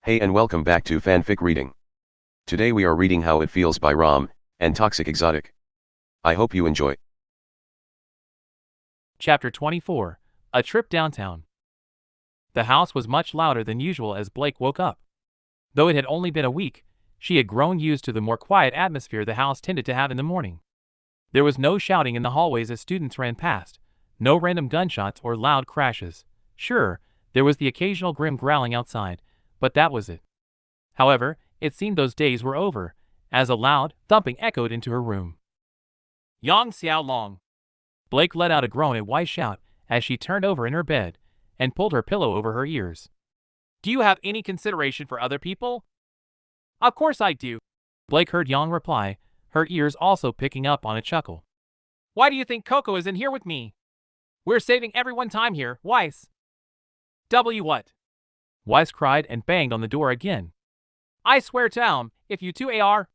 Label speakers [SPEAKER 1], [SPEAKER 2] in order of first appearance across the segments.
[SPEAKER 1] Hey and welcome back to Fanfic Reading. Today we are reading How It Feels by Raalm and ToxicExotic. I hope you enjoy.
[SPEAKER 2] Chapter 24, A Trip Downtown. The house was much louder than usual as Blake woke up. Though it had only been a week, she had grown used to the more quiet atmosphere the house tended to have in the morning. There was no shouting in the hallways as students ran past, no random gunshots or loud crashes. Sure, there was the occasional grim growling outside, but that was it. However, it seemed those days were over, as a loud thumping echoed into her room. Yang Xiao Long. Blake let out a groan and Weiss shout as she turned over in her bed and pulled her pillow over her ears. Do you have any consideration for other people? Of course I do, Blake heard Yang reply, her ears also picking up on a chuckle. Why do you think Coco is in here with me? We're saving everyone time here, Weiss. What? Weiss cried and banged on the door again. I swear to if you two are...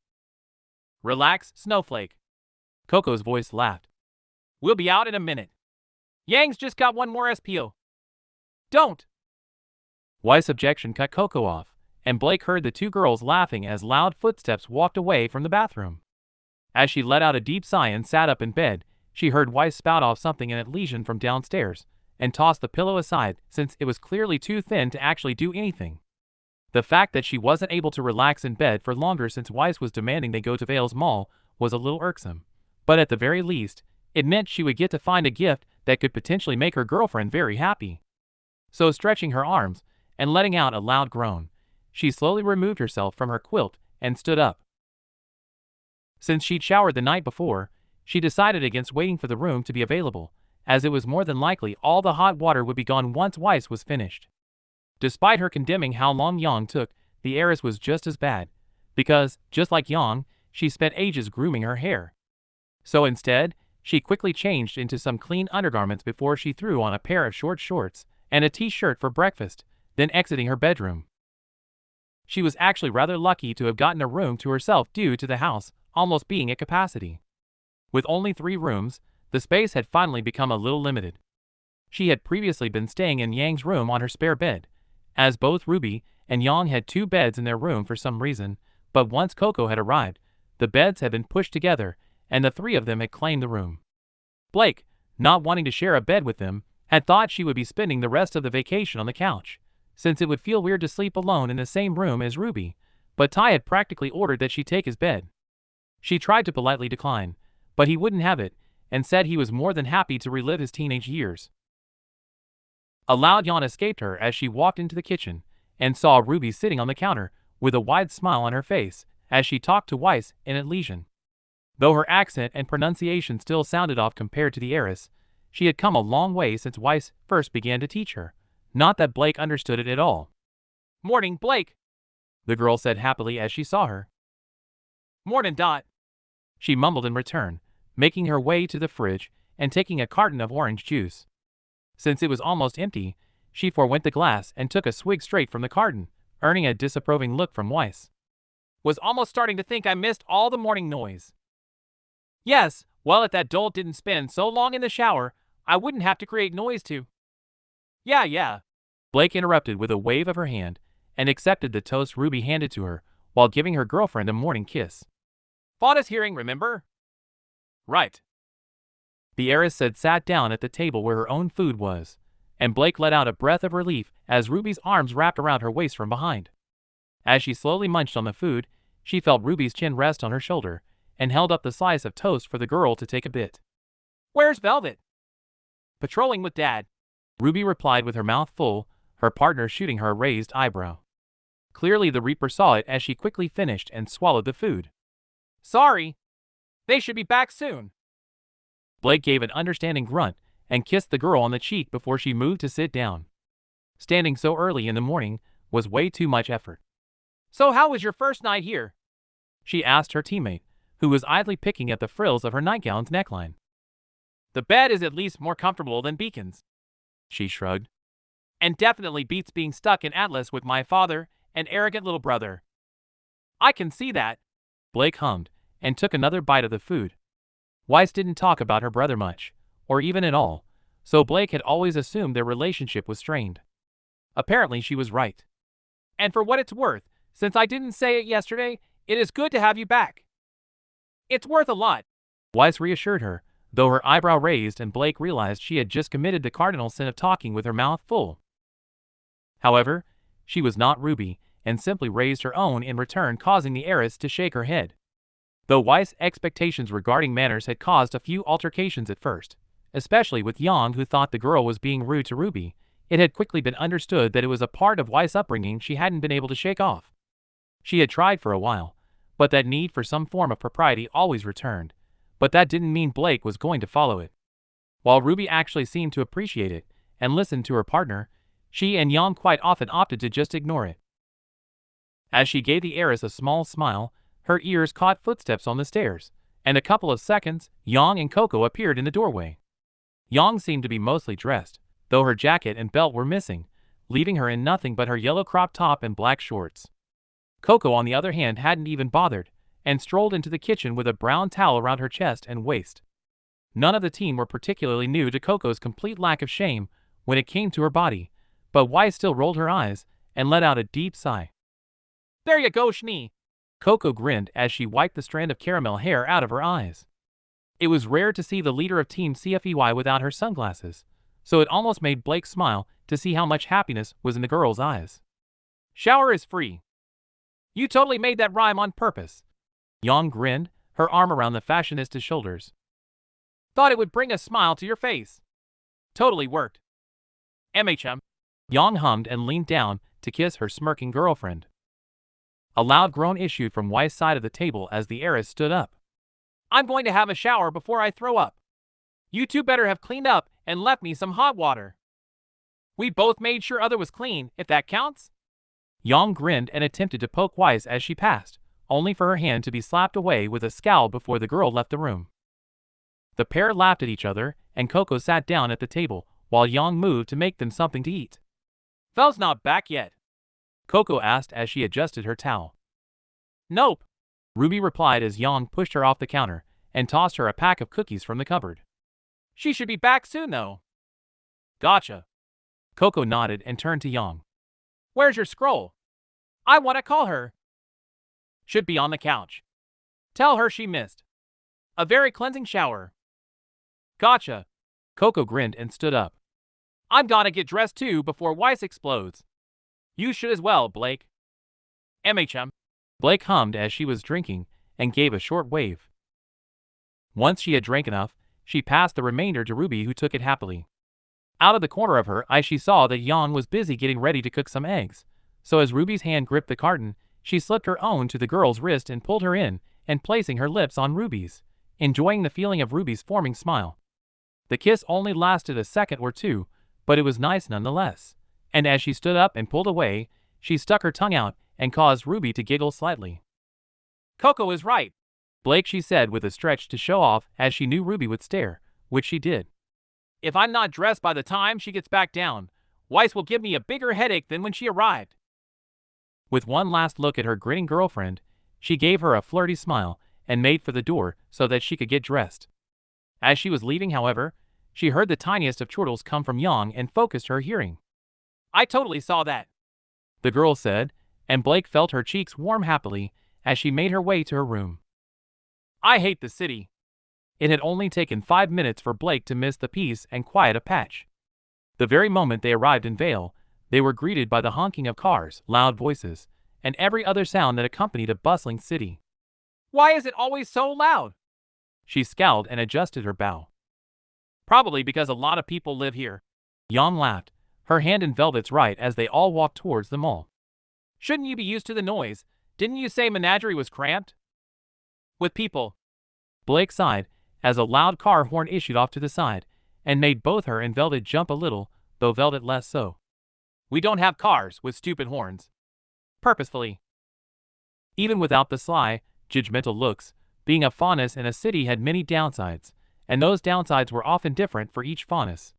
[SPEAKER 2] Relax, Snowflake. Coco's voice laughed. We'll be out in a minute. Yang's just got one more SPO. Don't! Weiss' objection cut Coco off, and Blake heard the two girls laughing as loud footsteps walked away from the bathroom. As she let out a deep sigh and sat up in bed, she heard Weiss spout off something in adhesion from downstairs, and tossed the pillow aside since it was clearly too thin to actually do anything. The fact that she wasn't able to relax in bed for longer since Weiss was demanding they go to Vale's Mall was a little irksome, but at the very least, it meant she would get to find a gift that could potentially make her girlfriend very happy. So stretching her arms and letting out a loud groan, she slowly removed herself from her quilt and stood up. Since she'd showered the night before, she decided against waiting for the room to be available, as it was more than likely all the hot water would be gone once Weiss was finished. Despite her condemning how long Yang took, the heiress was just as bad, because, just like Yang, she spent ages grooming her hair. So instead, she quickly changed into some clean undergarments before she threw on a pair of short shorts and a t-shirt for breakfast, then exiting her bedroom. She was actually rather lucky to have gotten a room to herself due to the house almost being at capacity. With only 3 rooms, the space had finally become a little limited. She had previously been staying in Yang's room on her spare bed, as both Ruby and Yang had 2 beds in their room for some reason, but once Coco had arrived, the beds had been pushed together and the 3 of them had claimed the room. Blake, not wanting to share a bed with them, had thought she would be spending the rest of the vacation on the couch, since it would feel weird to sleep alone in the same room as Ruby, but Ty had practically ordered that she take his bed. She tried to politely decline, but he wouldn't have it, and said he was more than happy to relive his teenage years. A loud yawn escaped her as she walked into the kitchen, and saw Ruby sitting on the counter, with a wide smile on her face, as she talked to Weiss in adhesion. Though her accent and pronunciation still sounded off compared to the heiress, she had come a long way since Weiss first began to teach her, not that Blake understood it at all. Morning, Blake, the girl said happily as she saw her. Morning, Dot, she mumbled in return, making her way to the fridge and taking a carton of orange juice. Since it was almost empty, she forewent the glass and took a swig straight from the carton, earning a disapproving look from Weiss. Was almost starting to think I missed all the morning noise. Yes, well, if that dolt didn't spend so long in the shower, I wouldn't have to create noise to. Yeah. Blake interrupted with a wave of her hand and accepted the toast Ruby handed to her while giving her girlfriend a morning kiss. Fauna's hearing, remember? Right. The heiress sat down at the table where her own food was, and Blake let out a breath of relief as Ruby's arms wrapped around her waist from behind. As she slowly munched on the food, she felt Ruby's chin rest on her shoulder and held up the slice of toast for the girl to take a bit. Where's Velvet? Patrolling with Dad, Ruby replied with her mouth full, her partner shooting her a raised eyebrow. Clearly the Reaper saw it as she quickly finished and swallowed the food. Sorry. They should be back soon. Blake gave an understanding grunt and kissed the girl on the cheek before she moved to sit down. Standing so early in the morning was way too much effort. So how was your first night here? She asked her teammate, who was idly picking at the frills of her nightgown's neckline. The bed is at least more comfortable than Beacon's, she shrugged. And definitely beats being stuck in Atlas with my father and arrogant little brother. I can see that, Blake hummed, and took another bite of the food. Weiss didn't talk about her brother much, or even at all, so Blake had always assumed their relationship was strained. Apparently she was right. And for what it's worth, since I didn't say it yesterday, it is good to have you back. It's worth a lot, Weiss reassured her, though her eyebrow raised and Blake realized she had just committed the cardinal sin of talking with her mouth full. However, she was not Ruby, and simply raised her own in return, causing the heiress to shake her head. Though Weiss' expectations regarding manners had caused a few altercations at first, especially with Yang, who thought the girl was being rude to Ruby, it had quickly been understood that it was a part of Weiss' upbringing she hadn't been able to shake off. She had tried for a while, but that need for some form of propriety always returned, but that didn't mean Blake was going to follow it. While Ruby actually seemed to appreciate it and listen to her partner, she and Yang quite often opted to just ignore it. As she gave the heiress a small smile, her ears caught footsteps on the stairs, and a couple of seconds, Yang and Coco appeared in the doorway. Yang seemed to be mostly dressed, though her jacket and belt were missing, leaving her in nothing but her yellow crop top and black shorts. Coco, on the other hand, hadn't even bothered, and strolled into the kitchen with a brown towel around her chest and waist. None of the team were particularly new to Coco's complete lack of shame when it came to her body, but Weiss still rolled her eyes and let out a deep sigh. "There you go, Schnee!" Coco grinned as she wiped the strand of caramel hair out of her eyes. It was rare to see the leader of Team CFEY without her sunglasses, so it almost made Blake smile to see how much happiness was in the girl's eyes. "Shower is free. You totally made that rhyme on purpose." Yang grinned, her arm around the fashionista's shoulders. "Thought it would bring a smile to your face. Totally worked. MHM. Yang hummed and leaned down to kiss her smirking girlfriend. A loud groan issued from Weiss' side of the table as the heiress stood up. "I'm going to have a shower before I throw up. You two better have cleaned up and left me some hot water. We both made sure other was clean, if that counts." Yang grinned and attempted to poke Weiss as she passed, only for her hand to be slapped away with a scowl before the girl left the room. The pair laughed at each other, and Coco sat down at the table, while Yang moved to make them something to eat. "Fel's not back yet?" Coco asked as she adjusted her towel. "Nope," Ruby replied as Yang pushed her off the counter and tossed her a pack of cookies from the cupboard. "She should be back soon, though." "Gotcha." Coco nodded and turned to Yang. "Where's your scroll? I want to call her." "Should be on the couch. Tell her she missed a very cleansing shower." "Gotcha." Coco grinned and stood up. "I'm gonna get dressed too before Weiss explodes. You should as well, Blake." "MHM." Blake hummed as she was drinking and gave a short wave. Once she had drank enough, she passed the remainder to Ruby, who took it happily. Out of the corner of her eye she saw that Yang was busy getting ready to cook some eggs, so as Ruby's hand gripped the carton, she slipped her own to the girl's wrist and pulled her in, and placing her lips on Ruby's, enjoying the feeling of Ruby's forming smile. The kiss only lasted a second or two, but it was nice nonetheless, and as she stood up and pulled away, she stuck her tongue out and caused Ruby to giggle slightly. "Coco is right," Blake, she said with a stretch to show off as she knew Ruby would stare, which she did. "If I'm not dressed by the time she gets back down, Weiss will give me a bigger headache than when she arrived." With one last look at her grinning girlfriend, she gave her a flirty smile and made for the door so that she could get dressed. As she was leaving, however, she heard the tiniest of chortles come from Yang and focused her hearing. "I totally saw that," the girl said, and Blake felt her cheeks warm happily as she made her way to her room. "I hate the city." It had only taken 5 minutes for Blake to miss the peace and quiet of Patch. The very moment they arrived in Vale, they were greeted by the honking of cars, loud voices, and every other sound that accompanied a bustling city. "Why is it always so loud?" She scowled and adjusted her bow. "Probably because a lot of people live here." Yang laughed, her hand in Velvet's right as they all walked towards the mall. "Shouldn't you be used to the noise? Didn't you say Menagerie was cramped with people?" Blake sighed as a loud car horn issued off to the side and made both her and Velvet jump a little, though Velvet less so. "We don't have cars with stupid horns." Purposefully. Even without the sly, judgmental looks, being a faunus in a city had many downsides, and those downsides were often different for each faunus.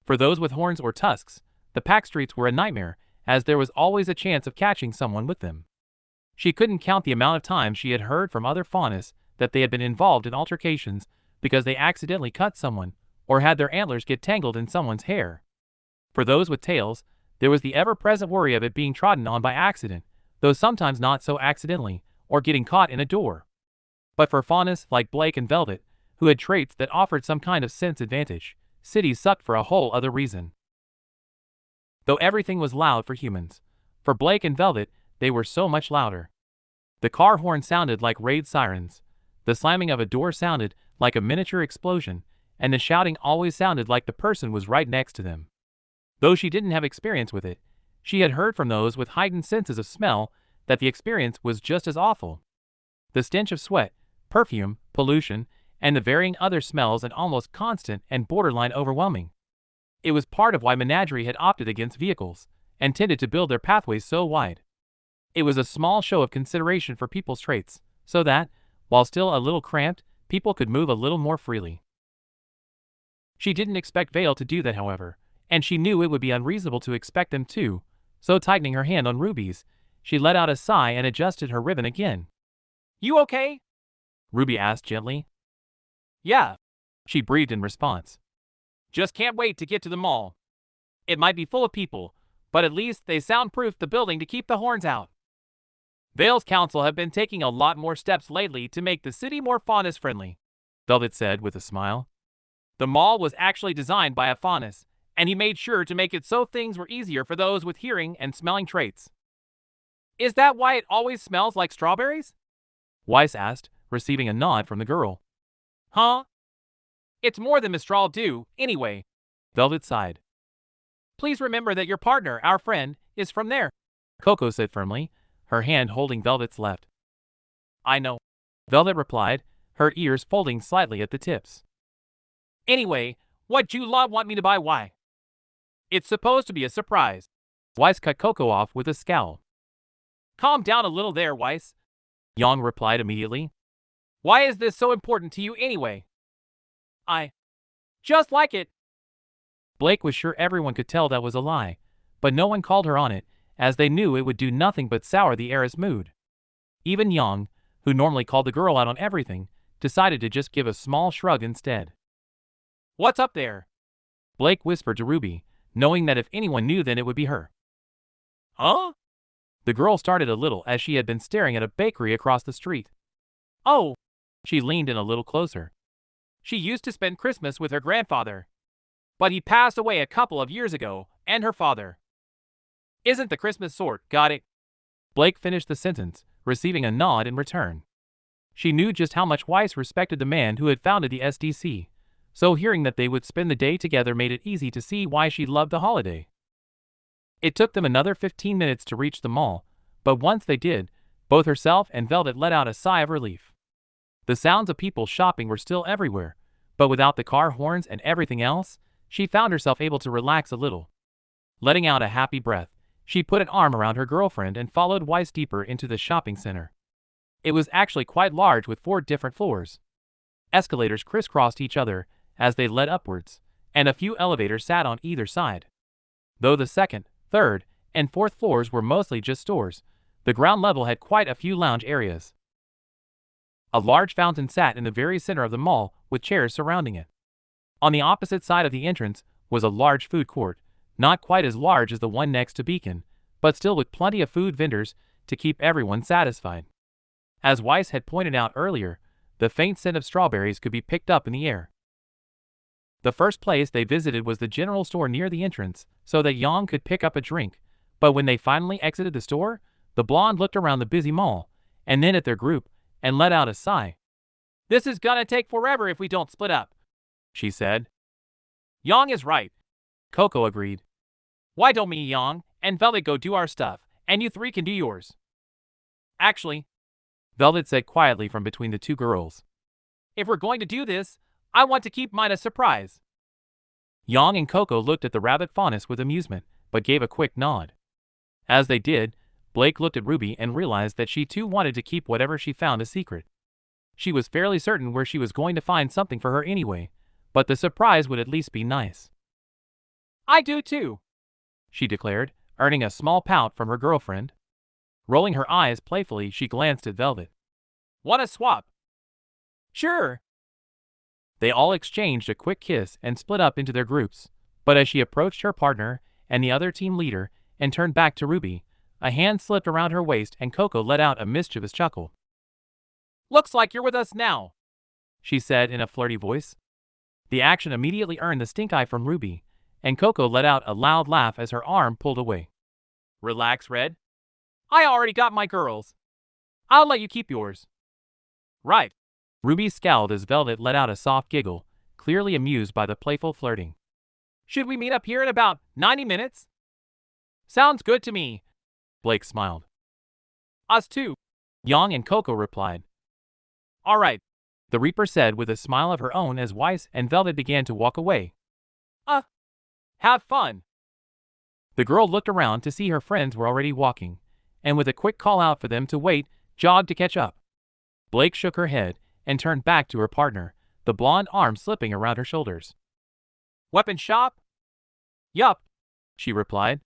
[SPEAKER 2] For those with horns or tusks, the pack streets were a nightmare, as there was always a chance of catching someone with them. She couldn't count the amount of times she had heard from other faunus that they had been involved in altercations because they accidentally cut someone or had their antlers get tangled in someone's hair. For those with tails, There was the ever-present worry of it being trodden on by accident, though sometimes not so accidentally, or getting caught in a door. But for faunas like Blake and Velvet, who had traits that offered some kind of sense advantage, cities sucked for a whole other reason. Though everything was loud for humans, for Blake and Velvet, they were so much louder. The car horn sounded like raid sirens, the slamming of a door sounded like a miniature explosion, and the shouting always sounded like the person was right next to them. Though she didn't have experience with it, she had heard from those with heightened senses of smell that the experience was just as awful. The stench of sweat, perfume, pollution, and the varying other smells and almost constant and borderline overwhelming. It was part of why Menagerie had opted against vehicles, and tended to build their pathways so wide. It was a small show of consideration for people's traits, so that, while still a little cramped, people could move a little more freely. She didn't expect Vale to do that, however, and she knew it would be unreasonable to expect them to, so tightening her hand on Ruby's, she let out a sigh and adjusted her ribbon again. "You okay?" Ruby asked gently. "Yeah," she breathed in response. "Just can't wait to get to the mall. It might be full of people, but at least they soundproofed the building to keep the horns out. Vale's council have been taking a lot more steps lately to make the city more faunus-friendly," Velvet said with a smile. "The mall was actually designed by a faunus, and he made sure to make it so things were easier for those with hearing and smelling traits." "Is that why it always smells like strawberries?" Weiss asked, receiving a nod from the girl. "Huh? It's more than Mistral do, anyway," Velvet sighed. "Please remember that your partner, our friend, is from there," Coco said firmly, her hand holding Velvet's left. "I know," Velvet replied, her ears folding slightly at the tips. "Anyway, what you lot want me to buy? Why? It's supposed to be a surprise." Weiss cut Coco off with a scowl. "Calm down a little there, Weiss," Yang replied immediately. "Why is this so important to you anyway?" "I just like it." Blake was sure everyone could tell that was a lie, but no one called her on it, as they knew it would do nothing but sour the heiress' mood. Even Yang, who normally called the girl out on everything, decided to just give a small shrug instead. "What's up there?" Blake whispered to Ruby, knowing that if anyone knew then it would be her. "Huh?" The girl started a little as she had been staring at a bakery across the street. "Oh!" She leaned in a little closer. "She used to spend Christmas with her grandfather, but he passed away a couple of years ago, and her father isn't the Christmas sort, got it?" Blake finished the sentence, receiving a nod in return. She knew just how much Weiss respected the man who had founded the SDC, so hearing that they would spend the day together made it easy to see why she loved the holiday. It took them another 15 minutes to reach the mall, but once they did, both herself and Velvet let out a sigh of relief. The sounds of people shopping were still everywhere, but without the car horns and everything else, she found herself able to relax a little. Letting out a happy breath, she put an arm around her girlfriend and followed Weiss deeper into the shopping center. It was actually quite large with 4 different floors. Escalators crisscrossed each other as they led upwards, and a few elevators sat on either side. Though the 2nd, 3rd, and 4th floors were mostly just stores, the ground level had quite a few lounge areas. A large fountain sat in the very center of the mall with chairs surrounding it. On the opposite side of the entrance was a large food court, not quite as large as the one next to Beacon, but still with plenty of food vendors to keep everyone satisfied. As Weiss had pointed out earlier, the faint scent of strawberries could be picked up in the air. The first place they visited was the general store near the entrance, so that Yang could pick up a drink, but when they finally exited the store, the blonde looked around the busy mall, and then at their group, and let out a sigh. "This is gonna take forever if we don't split up," she said. "Yang is right," Coco agreed. "Why don't me, Yang, and Velvet go do our stuff, and you 3 can do yours?" "Actually," Velvet said quietly from between the 2 girls, "if we're going to do this, I want to keep mine a surprise." Yang and Coco looked at the rabbit faunus with amusement, but gave a quick nod. As they did, Blake looked at Ruby and realized that she too wanted to keep whatever she found a secret. She was fairly certain where she was going to find something for her anyway, but the surprise would at least be nice. "I do too," she declared, earning a small pout from her girlfriend. Rolling her eyes playfully, she glanced at Velvet. "Want to swap?" "Sure." They all exchanged a quick kiss and split up into their groups, but as she approached her partner and the other team leader and turned back to Ruby. A hand slipped around her waist and Coco let out a mischievous chuckle. "Looks like you're with us now," she said in a flirty voice. The action immediately earned the stink eye from Ruby, and Coco let out a loud laugh as her arm pulled away. "Relax, Red. I already got my girls. I'll let you keep yours." "Right." Ruby scowled as Velvet let out a soft giggle, clearly amused by the playful flirting. "Should we meet up here in about 90 minutes? "Sounds good to me," Blake smiled. "Us too," Yang and Coco replied. "All right," the Reaper said with a smile of her own as Weiss and Velvet began to walk away. Have fun." The girl looked around to see her friends were already walking, and with a quick call out for them to wait, jogged to catch up. Blake shook her head and turned back to her partner, the blonde arm slipping around her shoulders. "Weapon shop?" "Yup," she replied.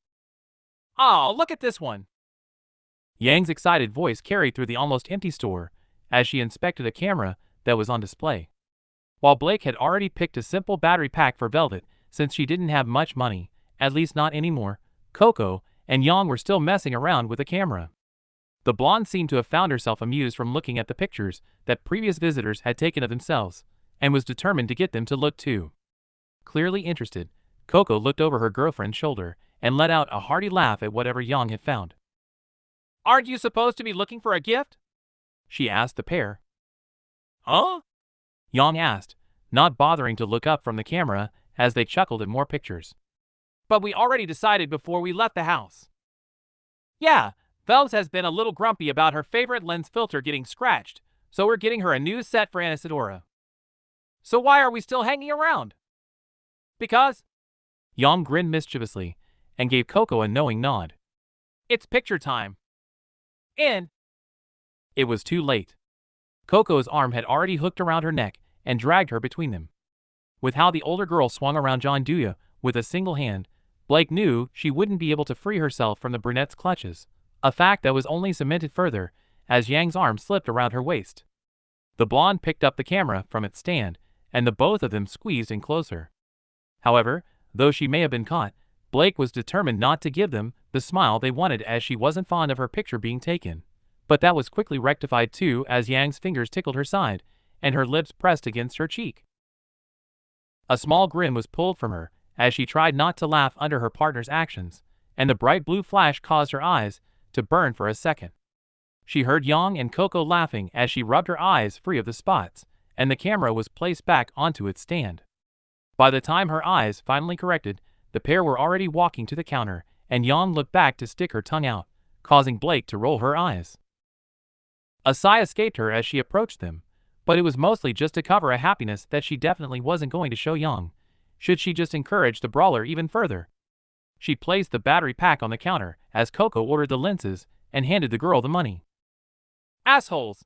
[SPEAKER 2] "Oh, look at this one." Yang's excited voice carried through the almost empty store as she inspected a camera that was on display. While Blake had already picked a simple battery pack for Velvet since she didn't have much money, at least not anymore, Coco and Yang were still messing around with the camera. The blonde seemed to have found herself amused from looking at the pictures that previous visitors had taken of themselves, and was determined to get them to look too. Clearly interested, Coco looked over her girlfriend's shoulder and let out a hearty laugh at whatever Yang had found. "Aren't you supposed to be looking for a gift?" she asked the pair. "Huh?" Yang asked, not bothering to look up from the camera as they chuckled at more pictures. "But we already decided before we left the house." "Yeah, Velves has been a little grumpy about her favorite lens filter getting scratched, so we're getting her a new set for Anisadora." "So why are we still hanging around?" "Because..." Yang grinned mischievously and gave Coco a knowing nod. "It's picture time." And it was too late. Coco's arm had already hooked around her neck and dragged her between them. With how the older girl swung around John Duya with a single hand, Blake knew she wouldn't be able to free herself from the brunette's clutches, a fact that was only cemented further as Yang's arm slipped around her waist. The blonde picked up the camera from its stand, and the both of them squeezed in closer. However, though she may have been caught, Blake was determined not to give them the smile they wanted as she wasn't fond of her picture being taken. But that was quickly rectified too as Yang's fingers tickled her side, and her lips pressed against her cheek. A small grin was pulled from her as she tried not to laugh under her partner's actions, and the bright blue flash caused her eyes to burn for a second. She heard Yang and Coco laughing as she rubbed her eyes free of the spots, and the camera was placed back onto its stand. By the time her eyes finally corrected, the pair were already walking to the counter, and Yang looked back to stick her tongue out, causing Blake to roll her eyes. A sigh escaped her as she approached them, but it was mostly just to cover a happiness that she definitely wasn't going to show Yang, should she just encourage the brawler even further. She placed the battery pack on the counter as Coco ordered the lenses and handed the girl the money. "Assholes,"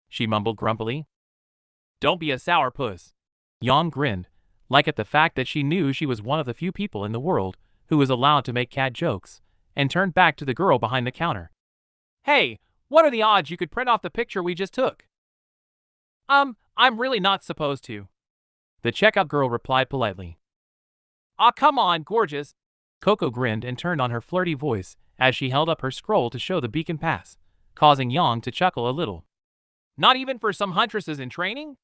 [SPEAKER 2] she mumbled grumpily. "Don't be a sourpuss." Yang grinned, like at the fact that she knew she was one of the few people in the world who was allowed to make cat jokes, and turned back to the girl behind the counter. "Hey, what are the odds you could print off the picture we just took?" I'm really not supposed to," the checkout girl replied politely. "Aw, come on, gorgeous." Coco grinned and turned on her flirty voice as she held up her scroll to show the beacon pass, causing Yang to chuckle a little. "Not even for some huntresses in training?"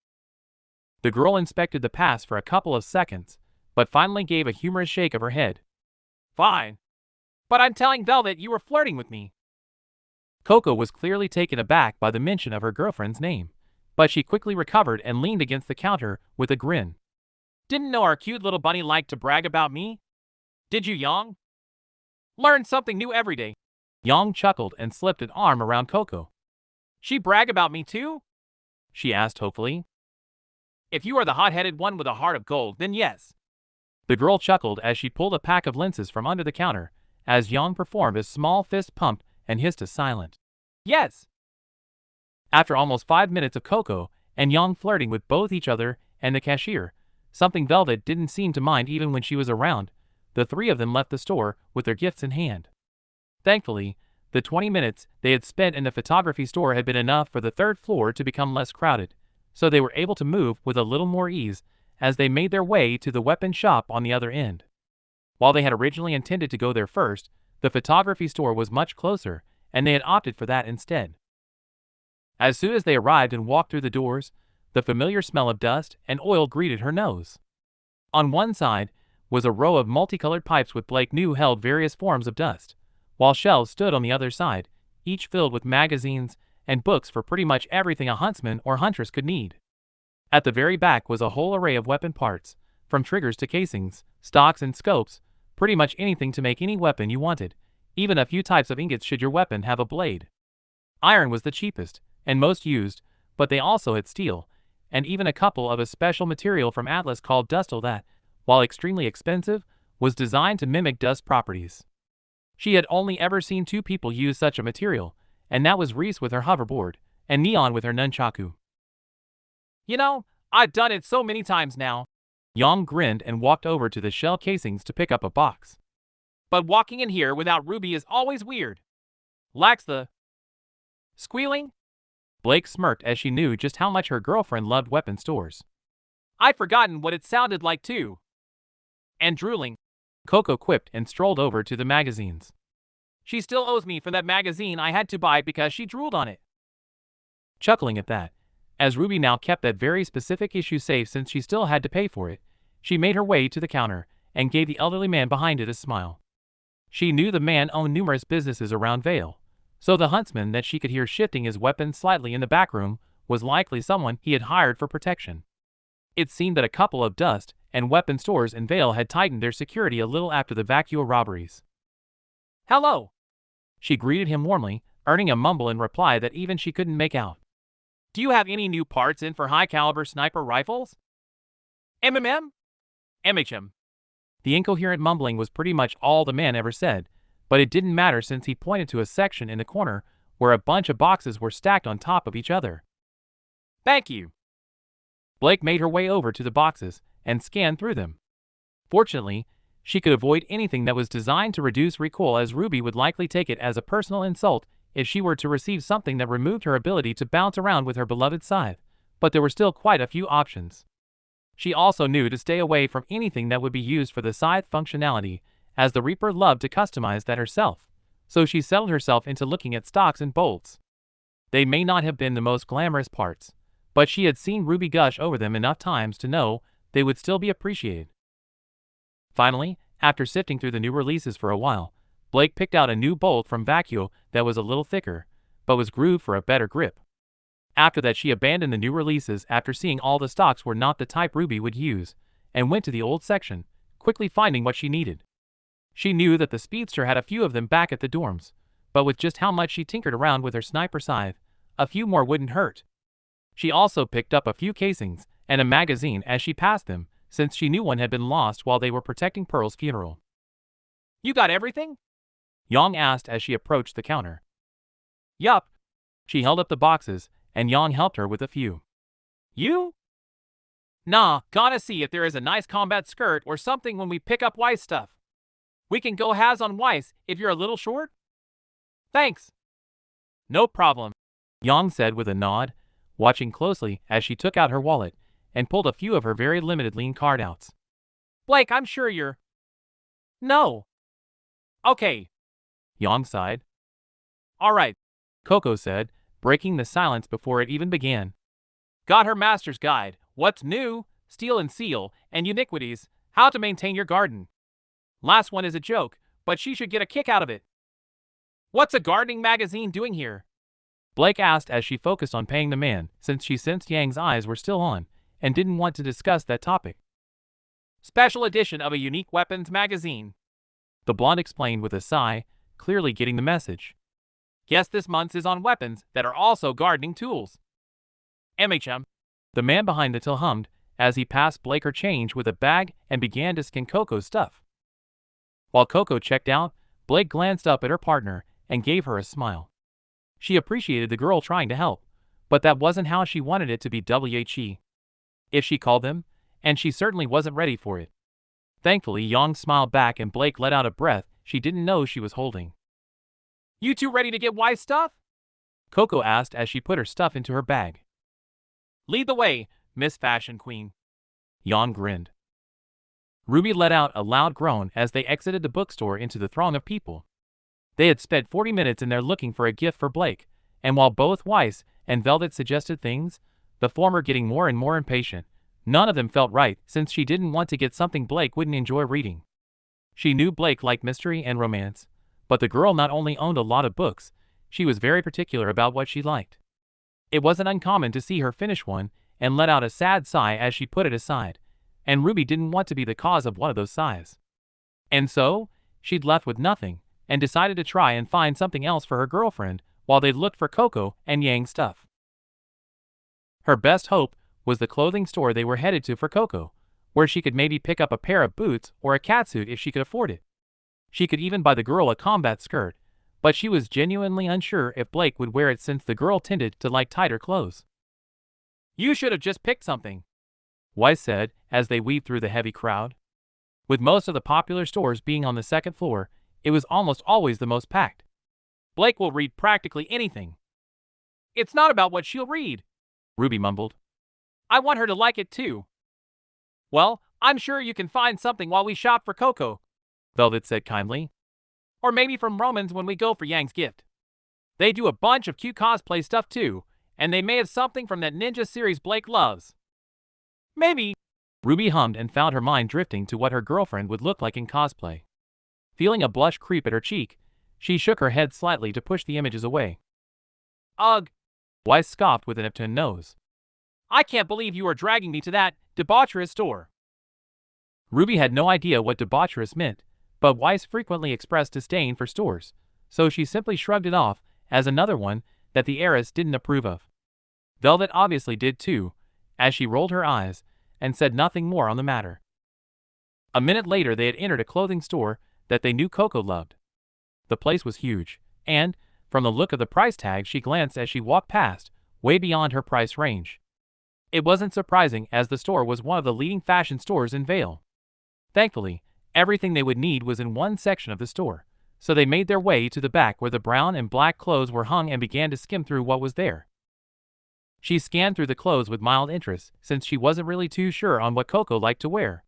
[SPEAKER 2] The girl inspected the pass for a couple of seconds, but finally gave a humorous shake of her head. "Fine. But I'm telling Velvet you were flirting with me." Coco was clearly taken aback by the mention of her girlfriend's name, but she quickly recovered and leaned against the counter with a grin. "Didn't know our cute little bunny liked to brag about me? Did you, Yang? Learn something new every day." Yang chuckled and slipped an arm around Coco. "She brag about me too?" she asked hopefully. "If you are the hot-headed one with a heart of gold, then yes." The girl chuckled as she pulled a pack of lenses from under the counter, as Yang performed a small fist pump and hissed a silent "Yes." After almost 5 minutes of Coco and Yang flirting with both each other and the cashier, something Velvet didn't seem to mind even when she was around, the three of them left the store with their gifts in hand. Thankfully, the 20 minutes they had spent in the photography store had been enough for the third floor to become less crowded, so they were able to move with a little more ease as they made their way to the weapon shop on the other end. While they had originally intended to go there first, the photography store was much closer, and they had opted for that instead. As soon as they arrived and walked through the doors, the familiar smell of dust and oil greeted her nose. On one side was a row of multicolored pipes which Blake knew held various forms of dust, while shelves stood on the other side, each filled with magazines and books for pretty much everything a huntsman or huntress could need. At the very back was a whole array of weapon parts, from triggers to casings, stocks and scopes, pretty much anything to make any weapon you wanted, even a few types of ingots should your weapon have a blade. Iron was the cheapest and most used, but they also had steel, and even a couple of a special material from Atlas called dustil that, while extremely expensive, was designed to mimic dust properties. She had only ever seen two people use such a material, and that was Reese with her hoverboard, and Neon with her nunchaku. You know, I've done it so many times now. Yang grinned and walked over to the shell casings to pick up a box. But walking in here without Ruby is always weird. Lacks the squealing? Blake smirked as she knew just how much her girlfriend loved weapon stores. I'd forgotten what it sounded like too. And drooling, Coco quipped and strolled over to the magazines. She still owes me for that magazine I had to buy because she drooled on it. Chuckling at that, as Ruby now kept that very specific issue safe since she still had to pay for it, she made her way to the counter and gave the elderly man behind it a smile. She knew the man owned numerous businesses around Vale, so the huntsman that she could hear shifting his weapon slightly in the back room was likely someone he had hired for protection. It seemed that a couple of dust and weapon stores in Vale had tightened their security a little after the vacuo robberies. Hello! She greeted him warmly, earning a mumble in reply that even she couldn't make out. Do you have any new parts in for high-caliber sniper rifles? MMM? MHM. The incoherent mumbling was pretty much all the man ever said, but it didn't matter since he pointed to a section in the corner where a bunch of boxes were stacked on top of each other. Thank you. Blake made her way over to the boxes and scanned through them. Fortunately, she could avoid anything that was designed to reduce recoil, as Ruby would likely take it as a personal insult if she were to receive something that removed her ability to bounce around with her beloved scythe, but there were still quite a few options. She also knew to stay away from anything that would be used for the scythe functionality, as the Reaper loved to customize that herself, so she settled herself into looking at stocks and bolts. They may not have been the most glamorous parts, but she had seen Ruby gush over them enough times to know they would still be appreciated. Finally, after sifting through the new releases for a while, Blake picked out a new bolt from Vacuo that was a little thicker, but was grooved for a better grip. After that, she abandoned the new releases after seeing all the stocks were not the type Ruby would use, and went to the old section, quickly finding what she needed. She knew that the Speedster had a few of them back at the dorms, but with just how much she tinkered around with her sniper scythe, a few more wouldn't hurt. She also picked up a few casings and a magazine as she passed them, since she knew one had been lost while they were protecting Pearl's funeral. You got everything? Yang asked as she approached the counter. Yup. She held up the boxes, and Yang helped her with a few. You? Nah, gotta see if there is a nice combat skirt or something when we pick up Weiss stuff. We can go halves on Weiss if you're a little short. Thanks. No problem, Yang said with a nod, watching closely as she took out her wallet and pulled a few of her very limited lean card outs. Blake, I'm sure you're... No. Okay. Yang sighed. All right, Coco said, breaking the silence before it even began. Got her master's guide, What's New, Steel and Seal, and Uniquities, How to Maintain Your Garden. Last one is a joke, but she should get a kick out of it. What's a gardening magazine doing here? Blake asked as she focused on paying the man, since she sensed Yang's eyes were still on, and didn't want to discuss that topic. Special edition of a unique weapons magazine, the blonde explained with a sigh, clearly getting the message. Guess this month's is on weapons that are also gardening tools. MHM. The man behind the till hummed as he passed Blake her change with a bag and began to scan Coco's stuff. While Coco checked out, Blake glanced up at her partner and gave her a smile. She appreciated the girl trying to help, but that wasn't how she wanted it to be WHE. If she called them, and she certainly wasn't ready for it. Thankfully, Yang smiled back and Blake let out a breath she didn't know she was holding. You two ready to get Weiss stuff? Coco asked as she put her stuff into her bag. Lead the way, Miss Fashion Queen. Yang grinned. Ruby let out a loud groan as they exited the bookstore into the throng of people. They had spent 40 minutes in there looking for a gift for Blake, and while both Weiss and Velvet suggested things, the former getting more and more impatient, none of them felt right since she didn't want to get something Blake wouldn't enjoy reading. She knew Blake liked mystery and romance, but the girl not only owned a lot of books, she was very particular about what she liked. It wasn't uncommon to see her finish one and let out a sad sigh as she put it aside, and Ruby didn't want to be the cause of one of those sighs. And so, she'd left with nothing, and decided to try and find something else for her girlfriend while they looked for Coco and Yang stuff. Her best hope was the clothing store they were headed to for Coco, where she could maybe pick up a pair of boots or a catsuit if she could afford it. She could even buy the girl a combat skirt, but she was genuinely unsure if Blake would wear it since the girl tended to like tighter clothes. "You should have just picked something," Weiss said as they weaved through the heavy crowd. With most of the popular stores being on the second floor, it was almost always the most packed. "Blake will read practically anything." "It's not about what she'll read," Ruby mumbled. "I want her to like it too." "Well, I'm sure you can find something while we shop for Coco," Velvet said kindly. "Or maybe from Roman's when we go for Yang's gift. They do a bunch of cute cosplay stuff too, and they may have something from that ninja series Blake loves." "Maybe," Ruby hummed and found her mind drifting to what her girlfriend would look like in cosplay. Feeling a blush creep at her cheek, she shook her head slightly to push the images away. "Ugh," Weiss scoffed with an upturned nose. "I can't believe you are dragging me to that debaucherous store." Ruby had no idea what debaucherous meant, but Weiss frequently expressed disdain for stores, so she simply shrugged it off as another one that the heiress didn't approve of. Velvet obviously did too, as she rolled her eyes and said nothing more on the matter. A minute later they had entered a clothing store that they knew Coco loved. The place was huge, and, from the look of the price tag she glanced as she walked past, way beyond her price range. It wasn't surprising as the store was one of the leading fashion stores in Vale. Thankfully, everything they would need was in one section of the store, so they made their way to the back where the brown and black clothes were hung and began to skim through what was there. She scanned through the clothes with mild interest since she wasn't really too sure on what Coco liked to wear.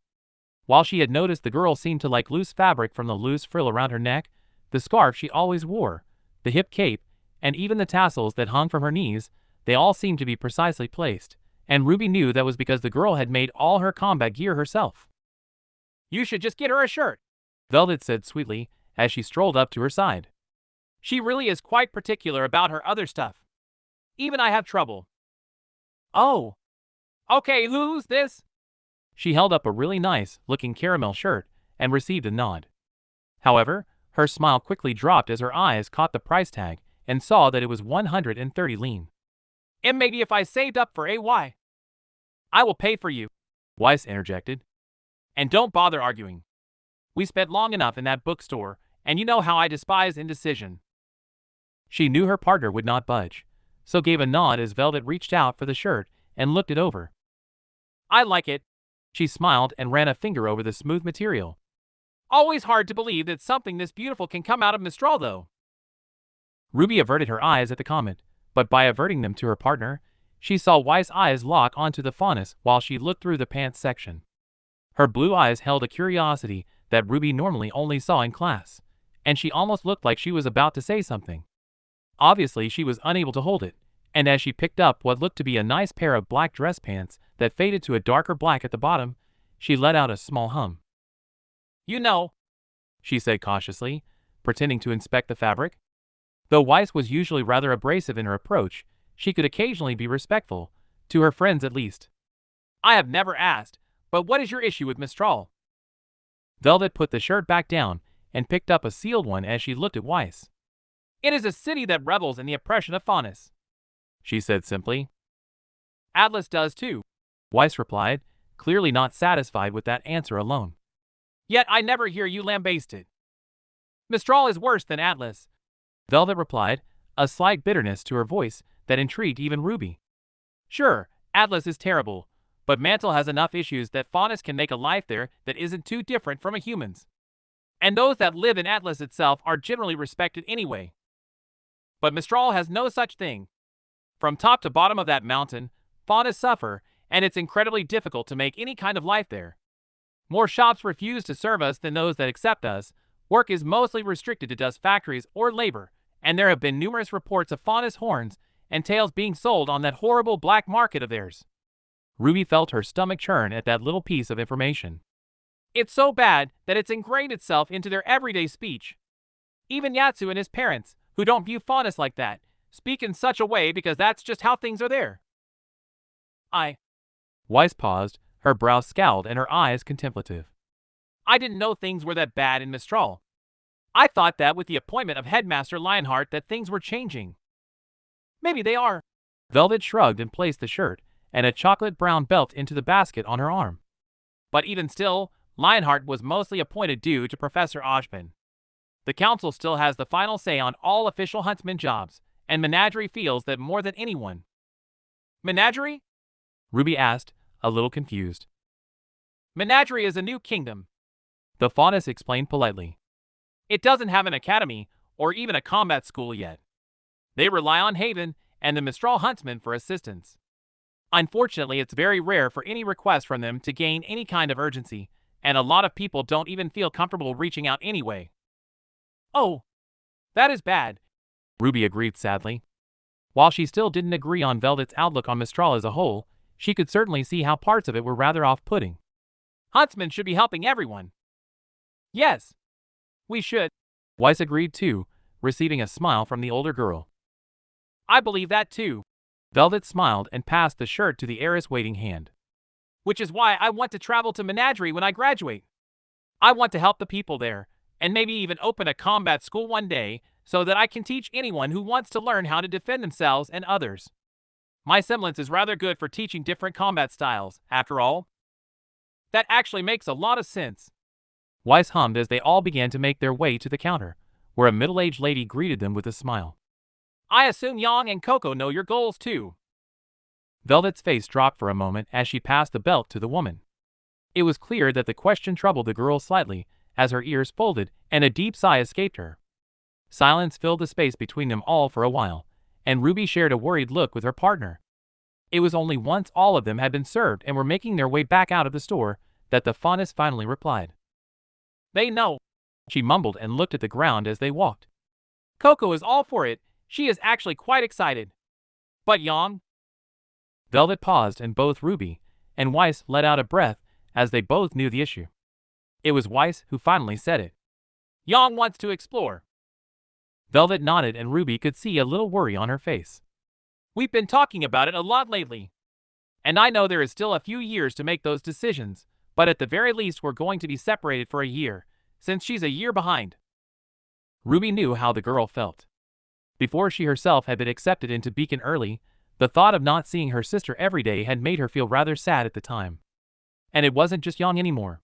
[SPEAKER 2] While she had noticed the girl seemed to like loose fabric from the loose frill around her neck, the scarf she always wore, the hip cape, and even the tassels that hung from her knees, they all seemed to be precisely placed, and Ruby knew that was because the girl had made all her combat gear herself. "You should just get her a shirt," Velvet said sweetly as she strolled up to her side. "She really is quite particular about her other stuff. Even I have trouble." "Oh. Okay, who's this?" She held up a really nice-looking caramel shirt and received a nod. However, her smile quickly dropped as her eyes caught the price tag and saw that it was 130 lean. "And maybe if I saved up for AY. "I will pay for you," Weiss interjected. "And don't bother arguing. We spent long enough in that bookstore, and you know how I despise indecision." She knew her partner would not budge, so gave a nod as Velvet reached out for the shirt and looked it over. "I like it." She smiled and ran a finger over the smooth material. "Always hard to believe that something this beautiful can come out of Mistral, though." Ruby averted her eyes at the comment, but by averting them to her partner, she saw Weiss' eyes lock onto the faunus while she looked through the pants section. Her blue eyes held a curiosity that Ruby normally only saw in class, and she almost looked like she was about to say something. Obviously, she was unable to hold it, and as she picked up what looked to be a nice pair of black dress pants that faded to a darker black at the bottom, she let out a small hum. "You know," she said cautiously, pretending to inspect the fabric. Though Weiss was usually rather abrasive in her approach, she could occasionally be respectful, to her friends at least. "I have never asked, but what is your issue with Mistral?" Velvet put the shirt back down and picked up a sealed one as she looked at Weiss. "It is a city that revels in the oppression of Faunus," she said simply. "Atlas does too," Weiss replied, clearly not satisfied with that answer alone. "Yet I never hear you lambaste it." "Mistral is worse than Atlas," Velvet replied, a slight bitterness to her voice that intrigued even Ruby. "Sure, Atlas is terrible, but Mantle has enough issues that Faunus can make a life there that isn't too different from a human's. And those that live in Atlas itself are generally respected anyway. But Mistral has no such thing. From top to bottom of that mountain, Faunus suffer, and it's incredibly difficult to make any kind of life there. More shops refuse to serve us than those that accept us. Work is mostly restricted to dust factories or labor, and there have been numerous reports of faunus horns and tails being sold on that horrible black market of theirs. Ruby felt her stomach churn at that little piece of information. It's so bad that it's ingrained itself into their everyday speech. Even Yatsu and his parents, who don't view faunus like that, speak in such a way because that's just how things are there. Weiss paused, her brows scowled and her eyes contemplative. I didn't know things were that bad in Mistral. I thought that with the appointment of Headmaster Lionheart that things were changing. Maybe they are. Velvet shrugged and placed the shirt and a chocolate brown belt into the basket on her arm. But even still, Lionheart was mostly appointed due to Professor Ojban. The council still has the final say on all official huntsman jobs, and Menagerie feels that more than anyone. Menagerie? Ruby asked, a little confused. Menagerie is a new kingdom, the faunus explained politely. It doesn't have an academy or even a combat school yet. They rely on Haven and the Mistral huntsmen for assistance. Unfortunately, it's very rare for any request from them to gain any kind of urgency, and a lot of people don't even feel comfortable reaching out anyway. Oh, that is bad, Ruby agreed sadly. While she still didn't agree on Velvet's outlook on Mistral as a whole, she could certainly see how parts of it were rather off-putting. Huntsmen should be helping everyone. Yes, we should, Weiss agreed too, receiving a smile from the older girl. I believe that too. Velvet smiled and passed the shirt to the heiress waiting hand. Which is why I want to travel to Menagerie when I graduate. I want to help the people there, and maybe even open a combat school one day so that I can teach anyone who wants to learn how to defend themselves and others. My semblance is rather good for teaching different combat styles, after all. That actually makes a lot of sense. Weiss hummed as they all began to make their way to the counter, where a middle-aged lady greeted them with a smile. I assume Yang and Coco know your goals too. Velvet's face dropped for a moment as she passed the belt to the woman. It was clear that the question troubled the girl slightly, as her ears folded and a deep sigh escaped her. Silence filled the space between them all for a while, and Ruby shared a worried look with her partner. It was only once all of them had been served and were making their way back out of the store that the faunus finally replied. They know, she mumbled and looked at the ground as they walked. Coco is all for it. She is actually quite excited. But Yang? Velvet paused and both Ruby and Weiss let out a breath as they both knew the issue. It was Weiss who finally said it. Yang wants to explore. Velvet nodded and Ruby could see a little worry on her face. We've been talking about it a lot lately. And I know there is still a few years to make those decisions, but at the very least we're going to be separated for a year, since she's a year behind. Ruby knew how the girl felt. Before she herself had been accepted into Beacon early, the thought of not seeing her sister every day had made her feel rather sad at the time. And it wasn't just Yang anymore.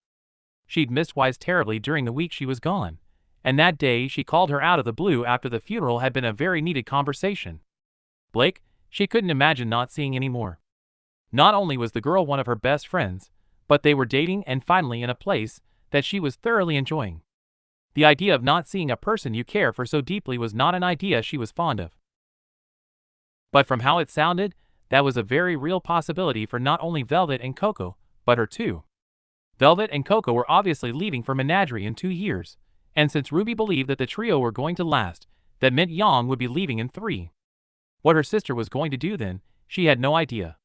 [SPEAKER 2] She'd missed Weiss terribly during the week she was gone, and that day she called her out of the blue after the funeral had been a very needed conversation. Blake, she couldn't imagine not seeing anymore. Not only was the girl one of her best friends, but they were dating and finally in a place that she was thoroughly enjoying. The idea of not seeing a person you care for so deeply was not an idea she was fond of. But from how it sounded, that was a very real possibility for not only Velvet and Coco, but her too. Velvet and Coco were obviously leaving for Menagerie in 2 years, and since Ruby believed that the trio were going to last, that meant Yang would be leaving in 3. What her sister was going to do then, she had no idea.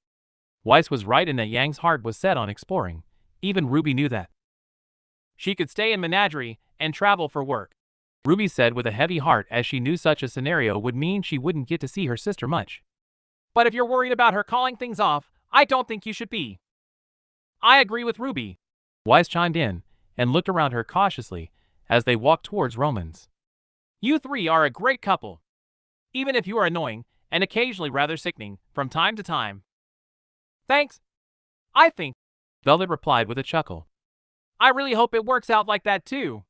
[SPEAKER 2] Weiss was right in that Yang's heart was set on exploring. Even Ruby knew that. She could stay in Menagerie and travel for work, Ruby said with a heavy heart, as she knew such a scenario would mean she wouldn't get to see her sister much. But if you're worried about her calling things off, I don't think you should be. I agree with Ruby, Weiss chimed in, and looked around her cautiously as they walked towards Romans. You 3 are a great couple, even if you are annoying and occasionally rather sickening from time to time. Thanks. I think, Velvet replied with a chuckle. I really hope it works out like that too.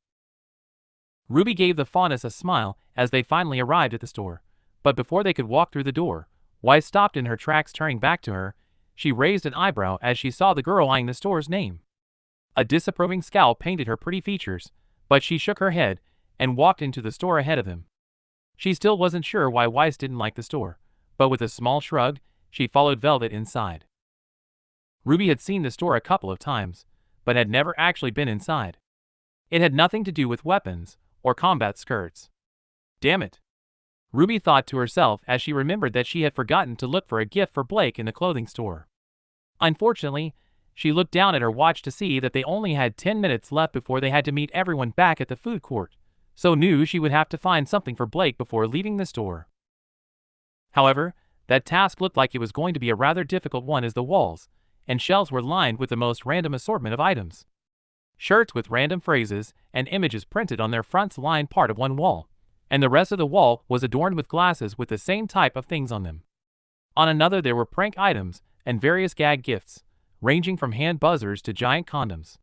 [SPEAKER 2] Ruby gave the faunus a smile as they finally arrived at the store, but before they could walk through the door, Weiss stopped in her tracks. Turning back to her, she raised an eyebrow as she saw the girl eyeing the store's name. A disapproving scowl painted her pretty features, but she shook her head and walked into the store ahead of him. She still wasn't sure why Weiss didn't like the store, but with a small shrug, she followed Velvet inside. Ruby had seen the store a couple of times, but had never actually been inside. It had nothing to do with weapons or combat skirts. Damn it. Ruby thought to herself as she remembered that she had forgotten to look for a gift for Blake in the clothing store. Unfortunately, she looked down at her watch to see that they only had 10 minutes left before they had to meet everyone back at the food court, so knew she would have to find something for Blake before leaving the store. However, that task looked like it was going to be a rather difficult one as the walls and shelves were lined with the most random assortment of items. Shirts with random phrases and images printed on their fronts lined part of one wall, and the rest of the wall was adorned with glasses with the same type of things on them. On another there were prank items and various gag gifts, ranging from hand buzzers to giant condoms.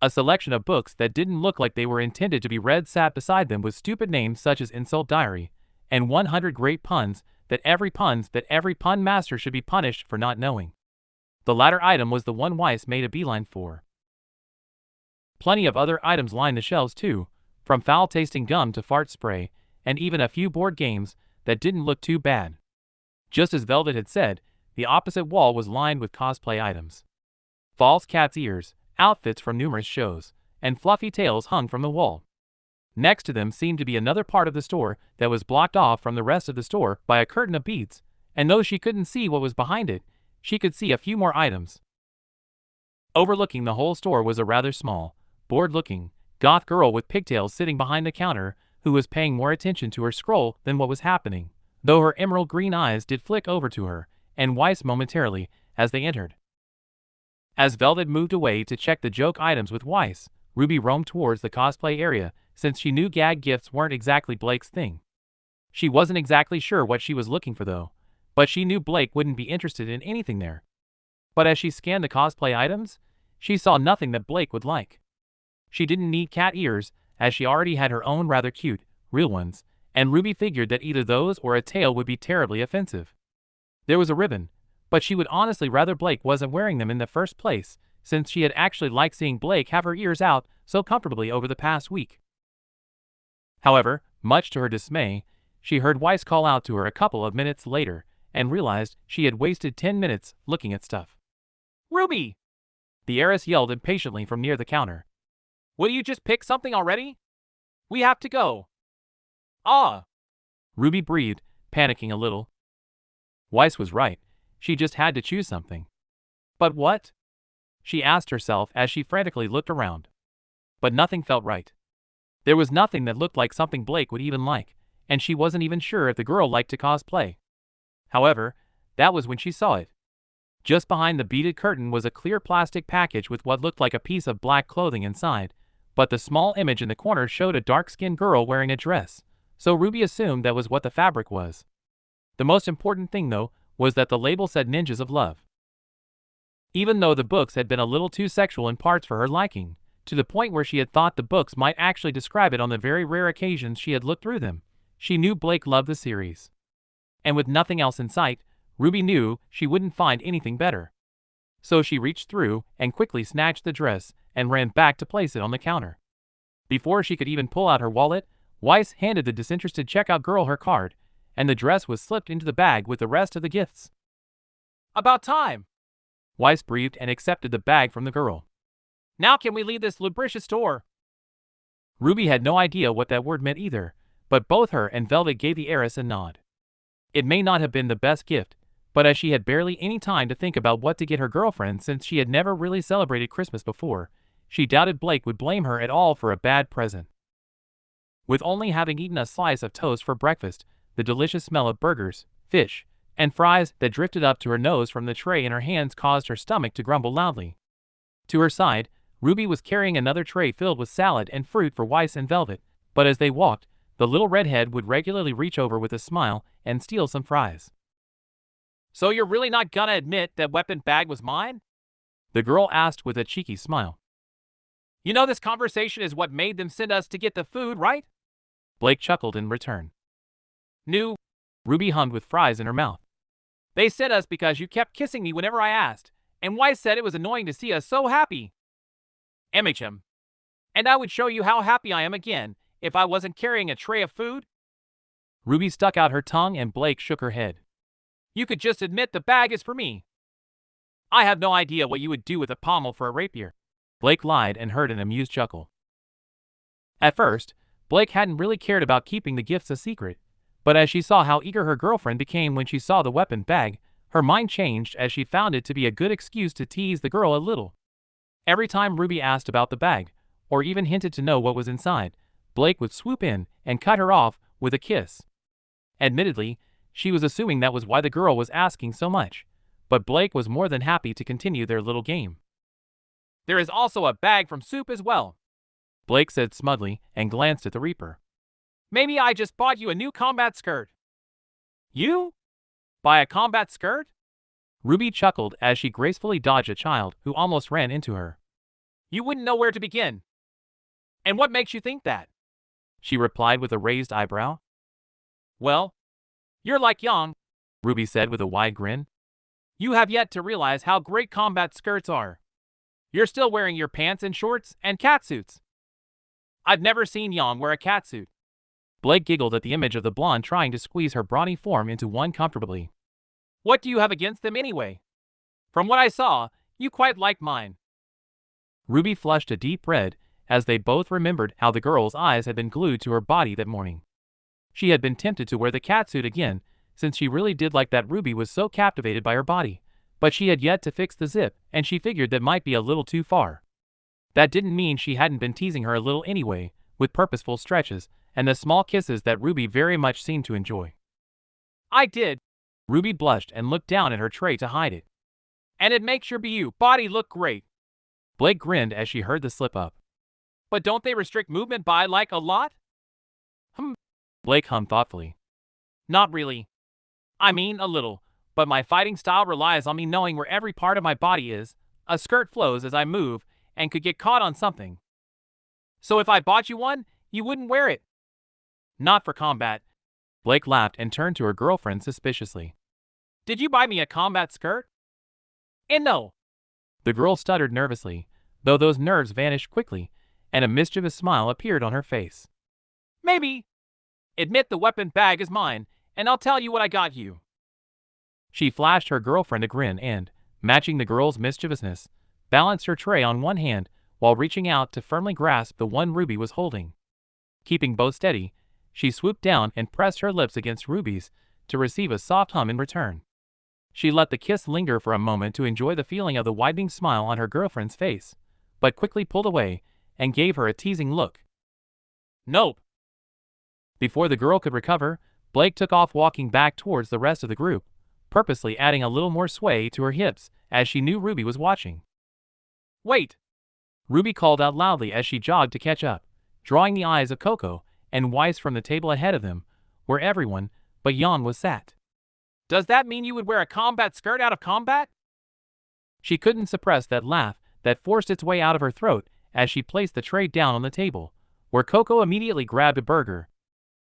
[SPEAKER 2] A selection of books that didn't look like they were intended to be read sat beside them with stupid names such as Insult Diary and 100 Great Puns that every pun master should be punished for not knowing. The latter item was the one Weiss made a beeline for. Plenty of other items lined the shelves too, from foul-tasting gum to fart spray, and even a few board games that didn't look too bad. Just as Velvet had said, the opposite wall was lined with cosplay items. False cat's ears, outfits from numerous shows, and fluffy tails hung from the wall. Next to them seemed to be another part of the store that was blocked off from the rest of the store by a curtain of beads, and though she couldn't see what was behind it, she could see a few more items. Overlooking the whole store was a rather small, bored-looking, goth girl with pigtails sitting behind the counter who was paying more attention to her scroll than what was happening, though her emerald green eyes did flick over to her and Weiss momentarily as they entered. As Velvet moved away to check the joke items with Weiss, Ruby roamed towards the cosplay area since she knew gag gifts weren't exactly Blake's thing. She wasn't exactly sure what she was looking for though, but she knew Blake wouldn't be interested in anything there. But as she scanned the cosplay items, she saw nothing that Blake would like. She didn't need cat ears, as she already had her own rather cute, real ones, and Ruby figured that either those or a tail would be terribly offensive. There was a ribbon, but she would honestly rather Blake wasn't wearing them in the first place, since she had actually liked seeing Blake have her ears out so comfortably over the past week. However, much to her dismay, she heard Weiss call out to her a couple of minutes later, and realized she had wasted 10 minutes looking at stuff. "Ruby!" the heiress yelled impatiently from near the counter. "Will you just pick something already? We have to go." "Ah!" Ruby breathed, panicking a little. Weiss was right. She just had to choose something. But what? She asked herself as she frantically looked around. But nothing felt right. There was nothing that looked like something Blake would even like, and she wasn't even sure if the girl liked to cosplay. However, that was when she saw it. Just behind the beaded curtain was a clear plastic package with what looked like a piece of black clothing inside, but the small image in the corner showed a dark-skinned girl wearing a dress, so Ruby assumed that was what the fabric was. The most important thing, though, was that the label said Ninjas of Love. Even though the books had been a little too sexual in parts for her liking, to the point where she had thought the books might actually describe it on the very rare occasions she had looked through them, she knew Blake loved the series. And with nothing else in sight, Ruby knew she wouldn't find anything better. So she reached through and quickly snatched the dress and ran back to place it on the counter. Before she could even pull out her wallet, Weiss handed the disinterested checkout girl her card, and the dress was slipped into the bag with the rest of the gifts. "About time!" Weiss breathed and accepted the bag from the girl. "Now can we leave this lubricious store?" Ruby had no idea what that word meant either, but both her and Velvet gave the heiress a nod. It may not have been the best gift, but as she had barely any time to think about what to get her girlfriend since she had never really celebrated Christmas before, she doubted Blake would blame her at all for a bad present. With only having eaten a slice of toast for breakfast, the delicious smell of burgers, fish, and fries that drifted up to her nose from the tray in her hands caused her stomach to grumble loudly. To her side, Ruby was carrying another tray filled with salad and fruit for Weiss and Velvet, but as they walked, the little redhead would regularly reach over with a smile and steal some fries. "So you're really not gonna admit that weapon bag was mine?" the girl asked with a cheeky smile. "You know this conversation is what made them send us to get the food, right?" Blake chuckled in return. "No," Ruby hummed with fries in her mouth. "They sent us because you kept kissing me whenever I asked, and Weiss said it was annoying to see us so happy. MHM. And I would show you how happy I am again if I wasn't carrying a tray of food." Ruby stuck out her tongue and Blake shook her head. "You could just admit the bag is for me." "I have no idea what you would do with a pommel for a rapier," Blake lied and heard an amused chuckle. At first, Blake hadn't really cared about keeping the gifts a secret, but as she saw how eager her girlfriend became when she saw the weapon bag, her mind changed as she found it to be a good excuse to tease the girl a little. Every time Ruby asked about the bag, or even hinted to know what was inside, Blake would swoop in and cut her off with a kiss. Admittedly, she was assuming that was why the girl was asking so much, but Blake was more than happy to continue their little game. "There is also a bag from Soup as well," Blake said smugly and glanced at the Reaper. "Maybe I just bought you a new combat skirt." "You? Buy a combat skirt?" Ruby chuckled as she gracefully dodged a child who almost ran into her. "You wouldn't know where to begin." "And what makes you think that?" she replied with a raised eyebrow. "Well, you're like Yang," Ruby said with a wide grin. "You have yet to realize how great combat skirts are. You're still wearing your pants and shorts and catsuits." "I've never seen Yang wear a catsuit." Blake giggled at the image of the blonde trying to squeeze her brawny form into one comfortably. "What do you have against them anyway? From what I saw, you quite like mine." Ruby flushed a deep red as they both remembered how the girl's eyes had been glued to her body that morning. She had been tempted to wear the catsuit again, since she really did like that Ruby was so captivated by her body, but she had yet to fix the zip and she figured that might be a little too far. That didn't mean she hadn't been teasing her a little anyway, with purposeful stretches and the small kisses that Ruby very much seemed to enjoy. "I did." Ruby blushed and looked down at her tray to hide it. "And it makes your BU body look great." Blake grinned as she heard the slip-up. "But don't they restrict movement by like a lot?" Blake hummed thoughtfully. "Not really. I mean, a little, but my fighting style relies on me knowing where every part of my body is. A skirt flows as I move and could get caught on something. So if I bought you one, you wouldn't wear it." "Not for combat." Blake laughed and turned to her girlfriend suspiciously. "Did you buy me a combat skirt?" "And no." The girl stuttered nervously, though those nerves vanished quickly, and a mischievous smile appeared on her face. "Maybe. Admit the weapon bag is mine, and I'll tell you what I got you." She flashed her girlfriend a grin and, matching the girl's mischievousness, balanced her tray on one hand while reaching out to firmly grasp the one Ruby was holding. Keeping both steady, she swooped down and pressed her lips against Ruby's to receive a soft hum in return. She let the kiss linger for a moment to enjoy the feeling of the widening smile on her girlfriend's face, but quickly pulled away and gave her a teasing look. "Nope." Before the girl could recover, Blake took off walking back towards the rest of the group, purposely adding a little more sway to her hips as she knew Ruby was watching. "Wait!" Ruby called out loudly as she jogged to catch up, drawing the eyes of Coco and Weiss from the table ahead of them, where everyone but Yang was sat. "Does that mean you would wear a combat skirt out of combat?" She couldn't suppress that laugh that forced its way out of her throat as she placed the tray down on the table, where Coco immediately grabbed a burger.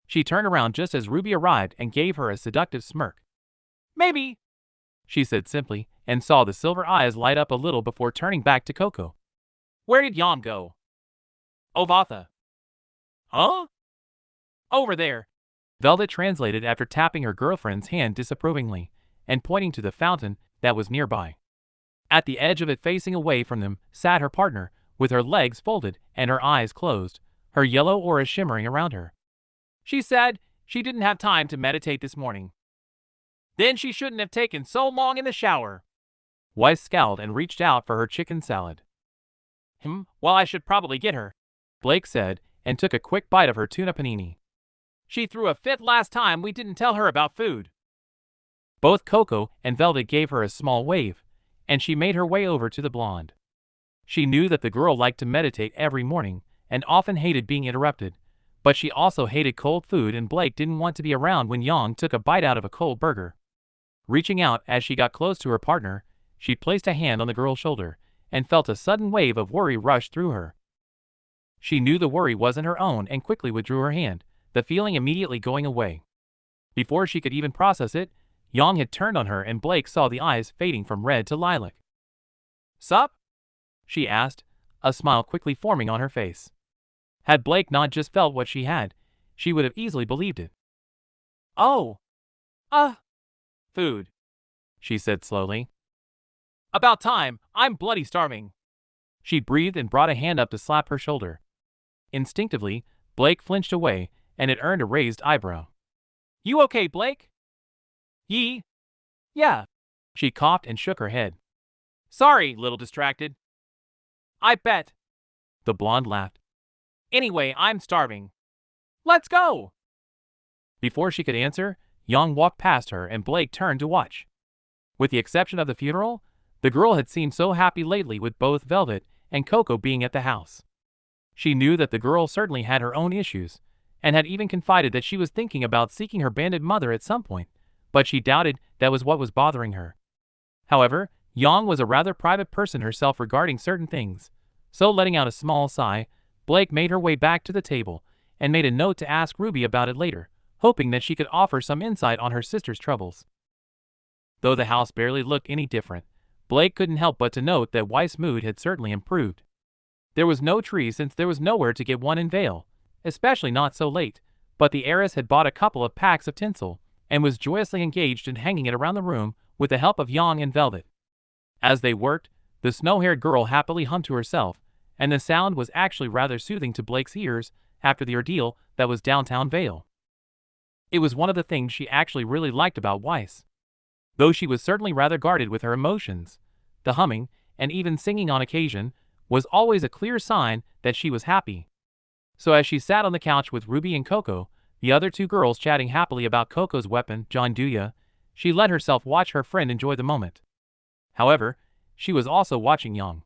[SPEAKER 2] She turned around just as Ruby arrived and gave her a seductive smirk. "Maybe," she said simply, and saw the silver eyes light up a little before turning back to Coco. "Where did Yang go?" "Ovatha." "Huh?" "Over there," Velvet translated after tapping her girlfriend's hand disapprovingly and pointing to the fountain that was nearby. At the edge of it facing away from them sat her partner, with her legs folded and her eyes closed, her yellow aura shimmering around her. "She said she didn't have time to meditate this morning." "Then she shouldn't have taken so long in the shower." Weiss scowled and reached out for her chicken salad. Well, I should probably get her," Blake said, and took a quick bite of her tuna panini. "She threw a fit last time we didn't tell her about food." Both Coco and Velvet gave her a small wave, and she made her way over to the blonde. She knew that the girl liked to meditate every morning and often hated being interrupted, but she also hated cold food and Blake didn't want to be around when Yang took a bite out of a cold burger. Reaching out as she got close to her partner, she placed a hand on the girl's shoulder and felt a sudden wave of worry rush through her. She knew the worry wasn't her own and quickly withdrew her hand, the feeling immediately going away. Before she could even process it, Yang had turned on her and Blake saw the eyes fading from red to lilac. "Sup?" she asked, a smile quickly forming on her face. Had Blake not just felt what she had, she would have easily believed it. "Oh. Food," she said slowly. "About time, I'm bloody starving." She breathed and brought a hand up to slap her shoulder. Instinctively, Blake flinched away, and it earned a raised eyebrow. "You okay, Blake?" Yeah." She coughed and shook her head. "Sorry, little distracted." "I bet." The blonde laughed. "Anyway, I'm starving. Let's go." Before she could answer, Young walked past her and Blake turned to watch. With the exception of the funeral, the girl had seemed so happy lately with both Velvet and Coco being at the house. She knew that the girl certainly had her own issues, and had even confided that she was thinking about seeking her bandit mother at some point, but she doubted that was what was bothering her. However, Yang was a rather private person herself regarding certain things, so letting out a small sigh, Blake made her way back to the table and made a note to ask Ruby about it later, hoping that she could offer some insight on her sister's troubles. Though the house barely looked any different, Blake couldn't help but to note that Weiss's mood had certainly improved. There was no tree since there was nowhere to get one in Vale, especially not so late, but the heiress had bought a couple of packs of tinsel and was joyously engaged in hanging it around the room with the help of Yang and Velvet. As they worked, the snow-haired girl happily hummed to herself, and the sound was actually rather soothing to Blake's ears after the ordeal that was downtown Vale. It was one of the things she actually really liked about Weiss. Though she was certainly rather guarded with her emotions, the humming, and even singing on occasion, was always a clear sign that she was happy. So as she sat on the couch with Ruby and Coco, the other two girls chatting happily about Coco's weapon, John Duya, she let herself watch her friend enjoy the moment. However, she was also watching Yang.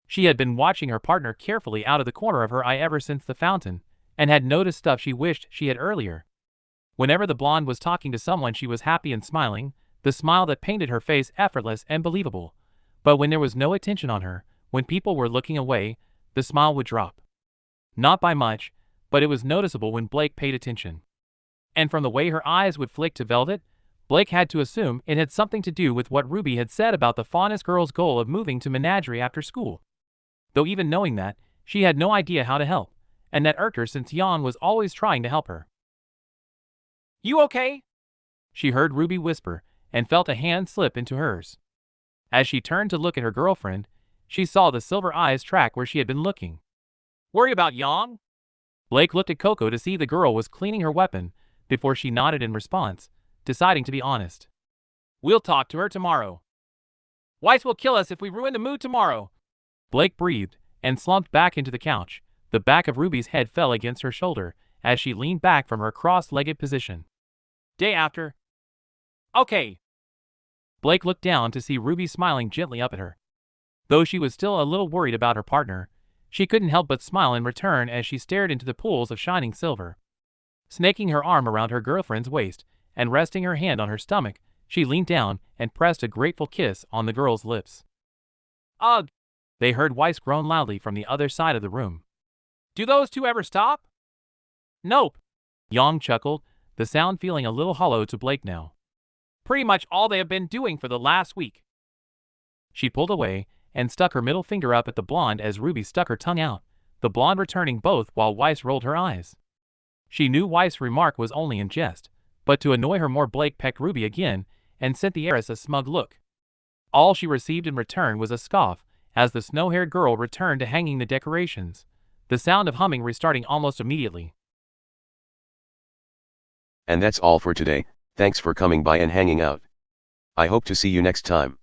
[SPEAKER 2] She had been watching her partner carefully out of the corner of her eye ever since the fountain, and had noticed stuff she wished she had earlier. Whenever the blonde was talking to someone, she was happy and smiling, the smile that painted her face effortless and believable. But when there was no attention on her, when people were looking away, the smile would drop. Not by much, but it was noticeable when Blake paid attention. And from the way her eyes would flick to Velvet, Blake had to assume it had something to do with what Ruby had said about the Faunus girl's goal of moving to Menagerie after school. Though even knowing that, she had no idea how to help, and that irked her since Yang was always trying to help her. "You okay?" she heard Ruby whisper, and felt a hand slip into hers. As she turned to look at her girlfriend, she saw the silver eyes track where she had been looking. "Worry about Yang?" Blake looked at Coco to see the girl was cleaning her weapon before she nodded in response, deciding to be honest. "We'll talk to her tomorrow." "Weiss will kill us if we ruin the mood tomorrow." Blake breathed and slumped back into the couch. The back of Ruby's head fell against her shoulder as she leaned back from her cross-legged position. "Day after." "Okay." Blake looked down to see Ruby smiling gently up at her. Though she was still a little worried about her partner, she couldn't help but smile in return as she stared into the pools of shining silver. Snaking her arm around her girlfriend's waist and resting her hand on her stomach, she leaned down and pressed a grateful kiss on the girl's lips. "Ugh!" They heard Weiss groan loudly from the other side of the room. "Do those two ever stop?" "Nope." Yang chuckled, the sound feeling a little hollow to Blake now. "Pretty much all they have been doing for the last week." She pulled away and stuck her middle finger up at the blonde as Ruby stuck her tongue out, the blonde returning both while Weiss rolled her eyes. She knew Weiss' remark was only in jest, but to annoy her more, Blake pecked Ruby again and sent the heiress a smug look. All she received in return was a scoff as the snow-haired girl returned to hanging the decorations, the sound of humming restarting almost immediately.
[SPEAKER 1] And that's all for today. Thanks for coming by and hanging out. I hope to see you next time.